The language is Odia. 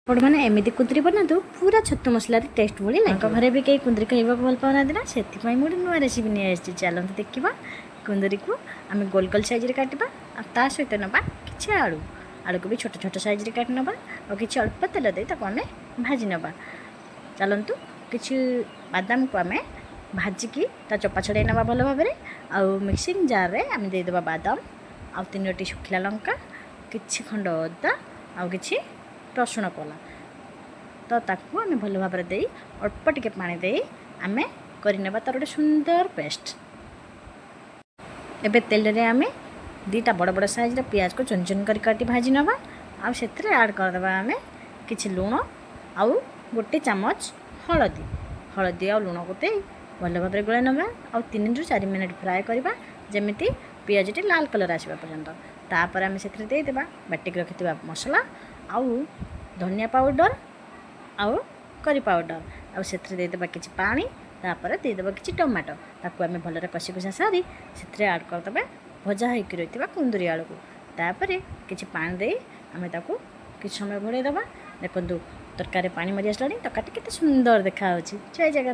ଆପଣ ମାନେ ଏମିତି କୁନ୍ଦୁରି ବନାନ୍ତୁ ପୁରା ଛତୁ ମସଲାରେ ଟେଷ୍ଟ ଭଳି ଲାଗିବ। ଘରେ ବି କେହି କୁନ୍ଦୁରି ଖାଇବାକୁ ଭଲ ପାଉନାହାନ୍ତି ନା, ସେଥିପାଇଁ ମୁଁ ଗୋଟେ ନୂଆ ରେସିପି ନେଇ ଆସିଛି। ଚାଲନ୍ତୁ ଦେଖିବା। କୁନ୍ଦୁରିକୁ ଆମେ ଗୋଲ ଗୋଲ ସାଇଜ୍ରେ କାଟିବା, ଆଉ ତା ସହିତ ନେବା କିଛି ଆଳୁକୁ ବି ଛୋଟ ଛୋଟ ସାଇଜ୍ରେ କାଟି ନେବା, ଆଉ କିଛି ଅଳ୍ପ ତେଲ ଦେଇ ତାକୁ ଆମେ ଭାଜି ନେବା। ଚାଲନ୍ତୁ କିଛି ବାଦାମକୁ ଆମେ ଭାଜିକି ତା ଚୋପା ଛଡ଼ାଇ ନେବା ଭଲ ଭାବରେ। ଆଉ ମିକ୍ସିଂ ଜାର୍ରେ ଆମେ ଦେଇଦେବା ବାଦାମ, ଆଉ 3ଟି ଶୁଖିଲା ଲଙ୍କା, କିଛି ଖଣ୍ଡ ଅଦା, ଆଉ କିଛି ରସୁଣ କଲା। ତ ତାକୁ ଆମେ ଭଲ ଭାବରେ ଦେଇ ଅଳ୍ପ ଟିକେ ପାଣି ଦେଇ ଆମେ କରିନେବା ତାର ଗୋଟେ ସୁନ୍ଦର ପେଷ୍ଟ। ଏବେ ତେଲରେ ଆମେ 2ଟା ବଡ଼ ବଡ଼ ସାଇଜ୍ର ପିଆଜକୁ ଚୁନ ଚୁନ କରି କାଟି ଭାଜି ନେବା। ଆଉ ସେଥିରେ ଆଡ଼୍ କରିଦେବା ଆମେ କିଛି ଲୁଣ ଆଉ 1 ଚାମଚ ହଳଦୀ ଆଉ ଲୁଣକୁ ଦେଇ ଭଲ ଭାବରେ ଗୋଳାଇ ନେବା। ଆଉ 3ରୁ 4 ମିନିଟ୍ ଫ୍ରାଏ କରିବା, ଯେମିତି ପିଆଜଟି ଲାଲ କଲର୍ ଆସିବା ପର୍ଯ୍ୟନ୍ତ। ତାପରେ ଆମେ ସେଥିରେ ଦେଇଦେବା ବାଟିକି ରଖିଥିବା ମସଲା, ଆଉ ଧନିଆ ପାଉଡ଼ର ଆଉ କରି ପାଉଡ଼ର, ଆଉ ସେଥିରେ ଦେଇଦେବା କିଛି ପାଣି। ତାପରେ ଦେଇଦେବା କିଛି ଟମାଟୋ। ତାକୁ ଆମେ ଭଲରେ କଷି କଷା ସାରି ସେଥିରେ ଆଡ଼୍ କରିଦେବା ଭଜା ହେଇକି ରହିଥିବା କୁନ୍ଦୁରି ଆଳୁକୁ। ତାପରେ କିଛି ପାଣି ଦେଇ ଆମେ ତାକୁ କିଛି ସମୟ ଘୋଡ଼ାଇ ଦେବା। ଦେଖନ୍ତୁ ତରକାରୀ ପାଣି ମରି ଆସିଲାଣି, ତରକାରୀଟି କେତେ ସୁନ୍ଦର ଦେଖାହେଉଛି। ଜୟ ଜଗନ୍ନାଥ।